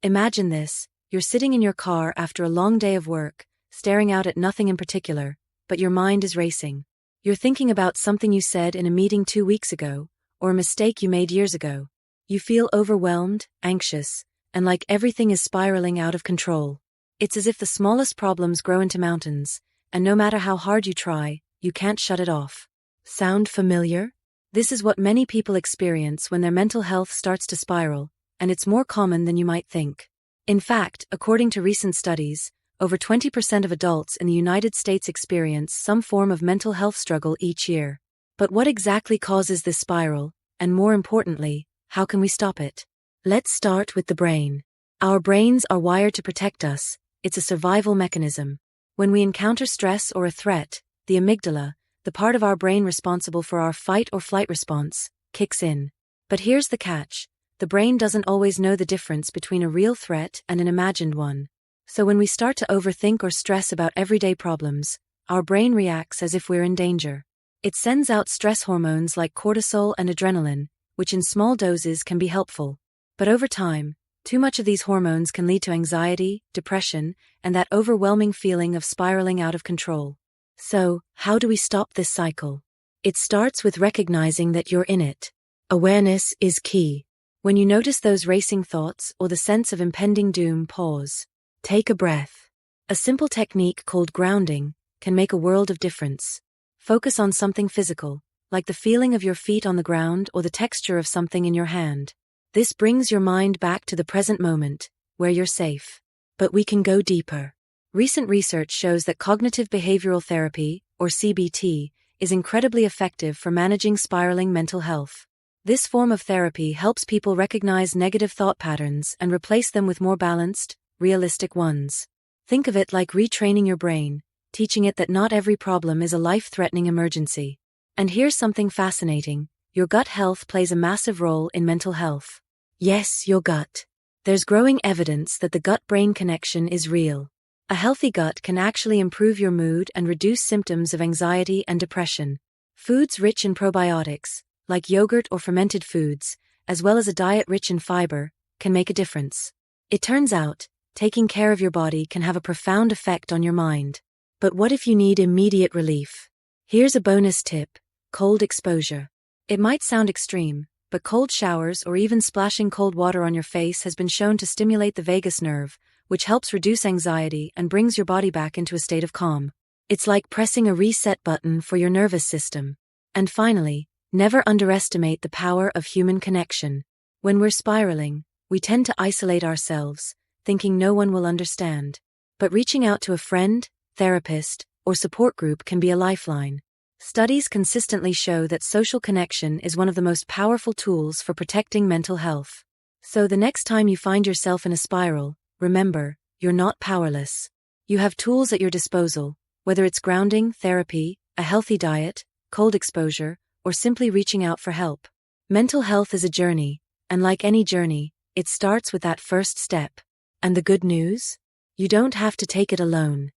Imagine this: you're sitting in your car after a long day of work, staring out at nothing in particular, but your mind is racing. You're thinking about something you said in a meeting 2 weeks ago, or a mistake you made years ago. You feel overwhelmed, anxious, and like everything is spiraling out of control. It's as if the smallest problems grow into mountains, and no matter how hard you try, you can't shut it off. Sound familiar? This is what many people experience when their mental health starts to spiral, and it's more common than you might think. In fact, according to recent studies, over 20% of adults in the United States experience some form of mental health struggle each year. But what exactly causes this spiral, and more importantly, how can we stop it? Let's start with the brain. Our brains are wired to protect us. It's a survival mechanism. When we encounter stress or a threat, the amygdala, the part of our brain responsible for our fight or flight response, kicks in. But here's the catch: the brain doesn't always know the difference between a real threat and an imagined one. So when we start to overthink or stress about everyday problems, our brain reacts as if we're in danger. It sends out stress hormones like cortisol and adrenaline, which in small doses can be helpful. But over time, too much of these hormones can lead to anxiety, depression, and that overwhelming feeling of spiraling out of control. So, how do we stop this cycle? It starts with recognizing that you're in it. Awareness is key. When you notice those racing thoughts or the sense of impending doom, pause. Take a breath. A simple technique called grounding can make a world of difference. Focus on something physical, like the feeling of your feet on the ground or the texture of something in your hand. This brings your mind back to the present moment, where you're safe. But we can go deeper. Recent research shows that cognitive behavioral therapy, or CBT, is incredibly effective for managing spiraling mental health. This form of therapy helps people recognize negative thought patterns and replace them with more balanced, realistic ones. Think of it like retraining your brain, teaching it that not every problem is a life-threatening emergency. And here's something fascinating: your gut health plays a massive role in mental health. Yes, your gut. There's growing evidence that the gut-brain connection is real. A healthy gut can actually improve your mood and reduce symptoms of anxiety and depression. Foods rich in probiotics, like yogurt or fermented foods, as well as a diet rich in fiber, can make a difference. It turns out, taking care of your body can have a profound effect on your mind. But what if you need immediate relief? Here's a bonus tip: cold exposure. It might sound extreme, but cold showers or even splashing cold water on your face has been shown to stimulate the vagus nerve, which helps reduce anxiety and brings your body back into a state of calm. It's like pressing a reset button for your nervous system. And finally, never underestimate the power of human connection. When we're spiraling, we tend to isolate ourselves, thinking no one will understand. But reaching out to a friend, therapist, or support group can be a lifeline. Studies consistently show that social connection is one of the most powerful tools for protecting mental health. So the next time you find yourself in a spiral, remember, you're not powerless. You have tools at your disposal, whether it's grounding, therapy, a healthy diet, cold exposure, or simply reaching out for help. Mental health is a journey, and like any journey, it starts with that first step. And the good news? You don't have to take it alone.